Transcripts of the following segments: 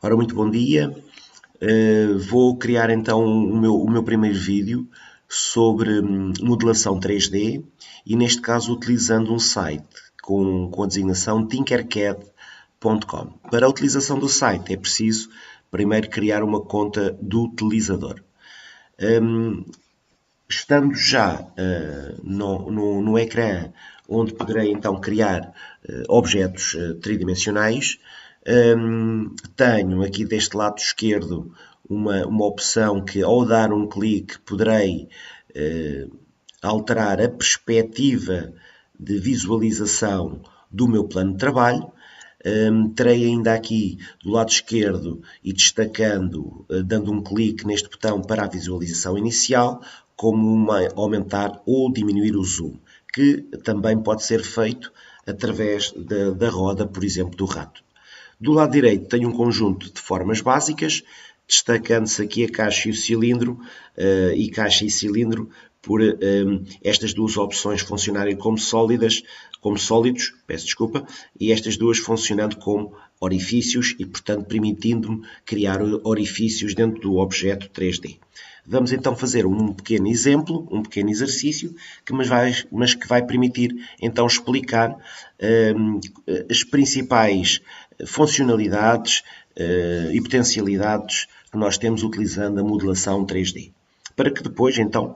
Ora, muito bom dia. Vou criar então o meu primeiro vídeo sobre modelação 3D e neste caso utilizando um site com a designação tinkercad.com. Para a utilização do site é preciso primeiro criar uma conta do utilizador. Estando já no ecrã onde poderei então criar objetos tridimensionais, tenho aqui deste lado esquerdo uma opção que ao dar um clique poderei alterar a perspectiva de visualização do meu plano de trabalho. Terei ainda aqui do lado esquerdo e destacando, dando um clique neste botão para a visualização inicial, como aumentar ou diminuir o zoom, que também pode ser feito através da roda, por exemplo, do rato. Do lado direito tenho um conjunto de formas básicas, destacando-se aqui a caixa e o cilindro, e caixa e cilindro por estas duas opções funcionarem como sólidos, peço desculpa, e estas duas funcionando como orifícios e, portanto, permitindo-me criar orifícios dentro do objeto 3D. Vamos então fazer um pequeno exemplo, um pequeno exercício, mas que vai permitir então explicar as principais funcionalidades e potencialidades que nós temos utilizando a modelação 3D. Para que depois, então,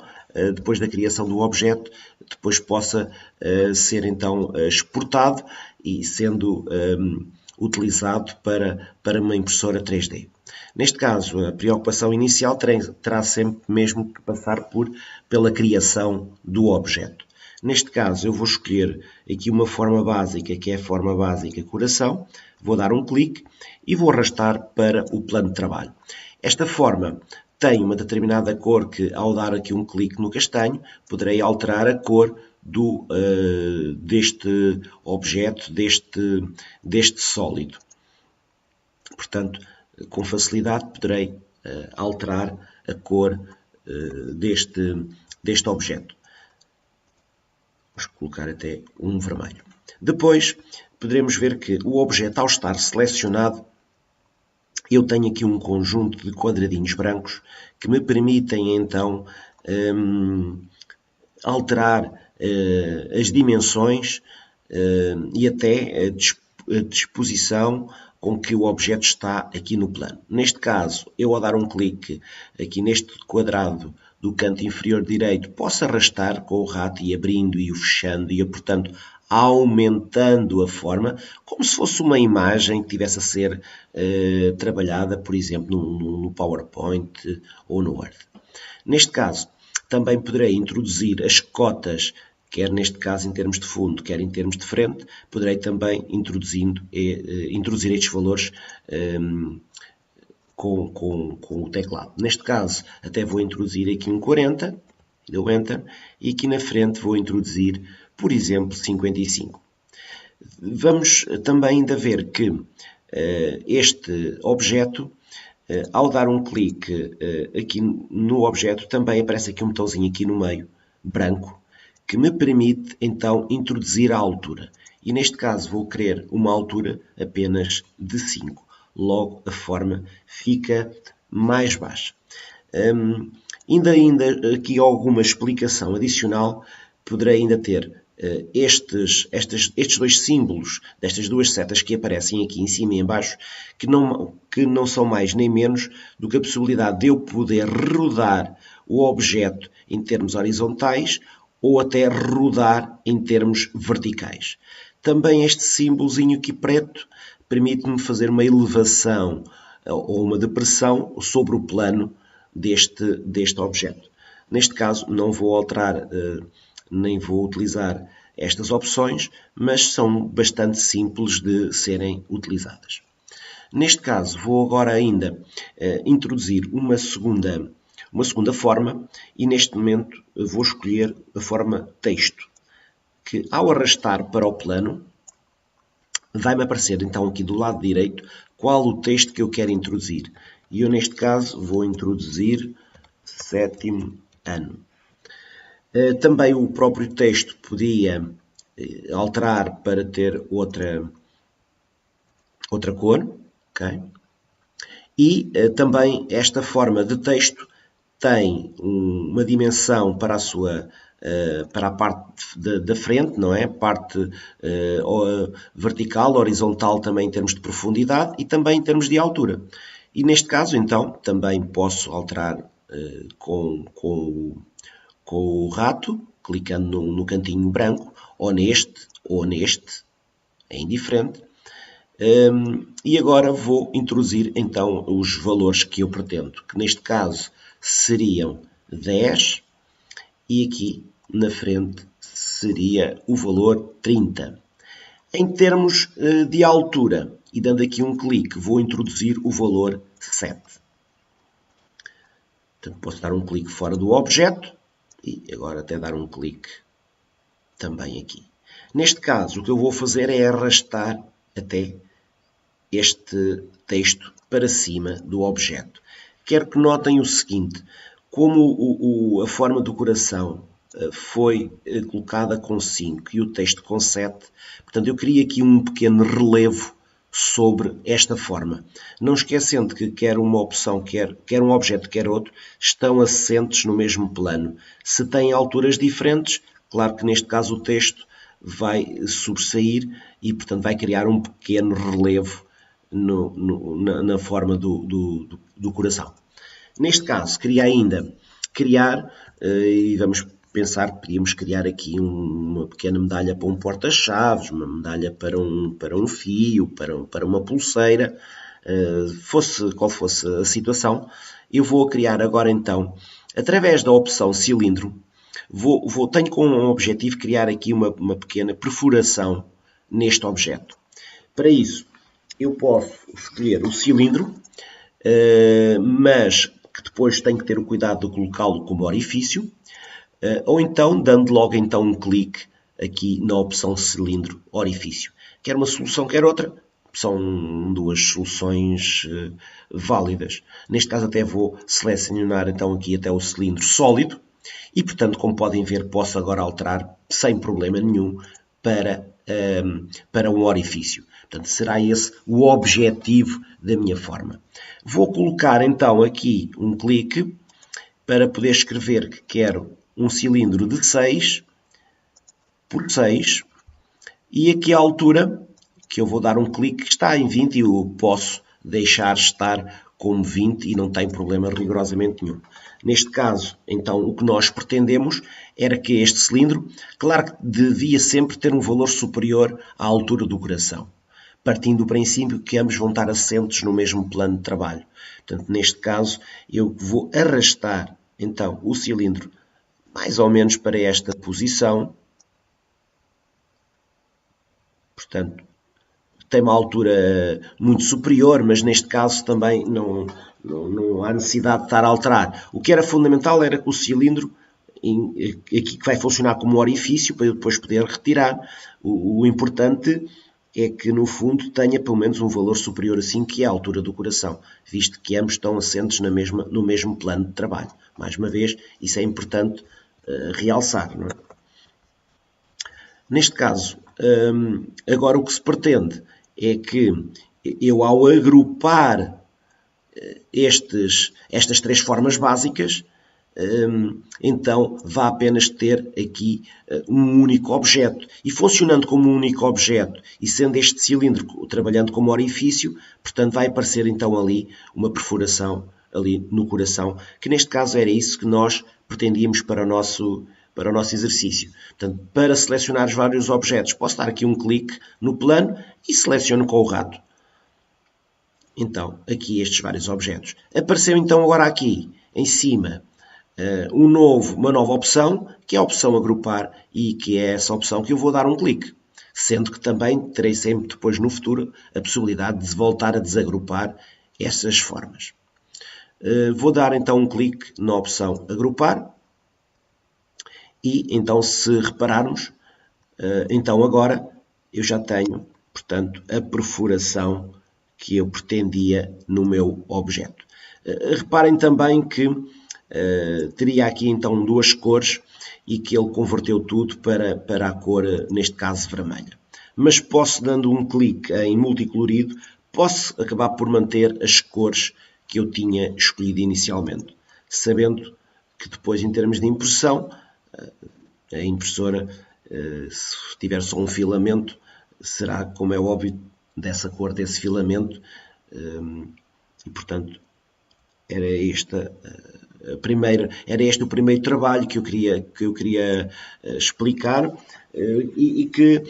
depois da criação do objeto, depois possa ser então exportado e sendo utilizado para uma impressora 3D. Neste caso, a preocupação inicial terá sempre mesmo que passar pela criação do objeto. Neste caso, eu vou escolher aqui uma forma básica, que é a forma básica coração, vou dar um clique e vou arrastar para o plano de trabalho. Esta forma tem uma determinada cor que, ao dar aqui um clique no castanho, poderei alterar a cor deste objeto, deste sólido. Portanto, com facilidade poderei alterar a cor deste objeto. Vamos colocar até um vermelho. Depois, poderemos ver que o objeto, ao estar selecionado, eu tenho aqui um conjunto de quadradinhos brancos que me permitem, então, alterar as dimensões e até a disposição com que o objeto está aqui no plano. Neste caso, eu ao dar um clique aqui neste quadrado do canto inferior direito, posso arrastar com o rato e abrindo e o fechando e, portanto, aumentando a forma, como se fosse uma imagem que tivesse a ser trabalhada, por exemplo, no PowerPoint ou no Word. Neste caso, também poderei introduzir as cotas, quer neste caso em termos de fundo, quer em termos de frente, poderei também introduzir estes valores com o teclado. Neste caso, até vou introduzir aqui um 40, dou Enter, e aqui na frente vou introduzir, por exemplo, 55. Vamos também ainda ver que este objeto, ao dar um clique aqui no objeto, também aparece aqui um botãozinho aqui no meio, branco, que me permite então introduzir a altura. E neste caso vou querer uma altura apenas de 5. Logo a forma fica mais baixa. Ainda aqui alguma explicação adicional, poderei ainda ter estes dois símbolos, destas duas setas que aparecem aqui em cima e em baixo, que não são mais nem menos do que a possibilidade de eu poder rodar o objeto em termos horizontais ou até rodar em termos verticais. Também este símbolozinho aqui preto permite-me fazer uma elevação ou uma depressão sobre o plano deste objeto. Neste caso, não vou alterar nem vou utilizar estas opções, mas são bastante simples de serem utilizadas. Neste caso, vou agora ainda introduzir uma segunda forma e neste momento vou escolher a forma texto, que ao arrastar para o plano, vai-me aparecer então aqui do lado direito qual o texto que eu quero introduzir. E eu neste caso vou introduzir 7º ano. Também o próprio texto podia alterar para ter outra cor, ok? E também esta forma de texto tem uma dimensão para para a parte da frente, não é? Parte vertical, horizontal também em termos de profundidade e também em termos de altura. E neste caso, então, também posso alterar com o rato, clicando no cantinho branco, ou neste, é indiferente. E agora vou introduzir então os valores que eu pretendo, que neste caso seriam 10 e aqui na frente seria o valor 30. Em termos de altura, e dando aqui um clique, vou introduzir o valor 7. Portanto, posso dar um clique fora do objeto e agora até dar um clique também aqui. Neste caso, o que eu vou fazer é arrastar até este texto para cima do objeto. Quero que notem o seguinte, como a forma do coração foi colocada com 5 e o texto com 7, portanto eu queria aqui um pequeno relevo sobre esta forma. Não esquecendo que quer uma opção, quer um objeto, quer outro, estão assentes no mesmo plano. Se têm alturas diferentes, claro que neste caso o texto vai sobressair e, portanto, vai criar um pequeno relevo na forma do coração. Neste caso, queria ainda criar, e vamos pensar que podíamos criar aqui uma pequena medalha para um porta-chaves, uma medalha para um fio, para uma pulseira, qual fosse a situação. Eu vou criar agora então, através da opção cilindro, tenho como objetivo criar aqui uma pequena perfuração neste objeto. Para isso, eu posso escolher o cilindro, mas que depois tenho que ter o cuidado de colocá-lo como orifício, ou então dando logo então um clique aqui na opção cilindro orifício. Quer uma solução, quer outra, são duas soluções válidas. Neste caso até vou selecionar então aqui até o cilindro sólido e, portanto, como podem ver, posso agora alterar sem problema nenhum para um orifício. Portanto, será esse o objetivo da minha forma. Vou colocar então aqui um clique para poder escrever que quero um cilindro de 6 por 6 e aqui a altura que eu vou dar um clique está em 20 e eu posso deixar estar como 20 e não tem problema rigorosamente nenhum. Neste caso, então, o que nós pretendemos era que este cilindro, claro que devia sempre ter um valor superior à altura do coração, partindo do princípio que ambos vão estar assentes no mesmo plano de trabalho. Portanto, neste caso, eu vou arrastar, então, o cilindro mais ou menos para esta posição. Portanto, tem uma altura muito superior, mas neste caso também não há necessidade de estar a alterar. O que era fundamental era que o cilindro, aqui que vai funcionar como orifício, para eu depois poder retirar, o importante é que no fundo tenha pelo menos um valor superior a 5, que é a altura do coração, visto que ambos estão assentes no mesmo plano de trabalho. Mais uma vez, isso é importante realçar, não é? Neste caso, agora o que se pretende é que eu, ao agrupar estas três formas básicas, então vá apenas ter aqui um único objeto. E funcionando como um único objeto e sendo este cilindro trabalhando como orifício, portanto vai aparecer então ali uma perfuração ali no coração, que neste caso era isso que nós pretendíamos para o nosso exercício. Portanto, para selecionar os vários objetos, posso dar aqui um clique no plano e seleciono com o rato. Então, aqui estes vários objetos. Apareceu então agora aqui, em cima, uma nova opção, que é a opção agrupar, e que é essa opção que eu vou dar um clique. Sendo que também terei sempre depois no futuro a possibilidade de voltar a desagrupar essas formas. Vou dar então um clique na opção agrupar. E então, se repararmos, então agora eu já tenho, portanto, a perfuração que eu pretendia no meu objeto. Reparem também que teria aqui então duas cores e que ele converteu tudo para a cor, neste caso, vermelha. Mas posso, dando um clique em multicolorido, posso acabar por manter as cores que eu tinha escolhido inicialmente, sabendo que depois, em termos de impressão, a impressora, se tiver só um filamento, será, como é óbvio, dessa cor desse filamento, e portanto era este o primeiro trabalho que eu queria explicar, e que,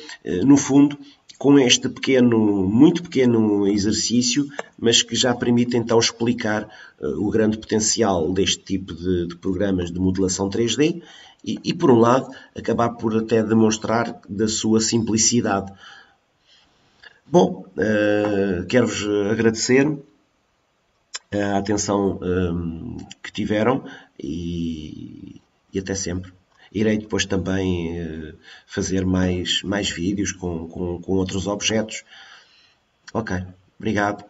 no fundo, com este muito pequeno exercício, mas que já permite então explicar o grande potencial deste tipo de programas de modelação 3D e, por um lado, acabar por até demonstrar da sua simplicidade. Bom, quero-vos agradecer a atenção que tiveram e até sempre. Irei depois também fazer mais vídeos com outros objetos. Ok, obrigado.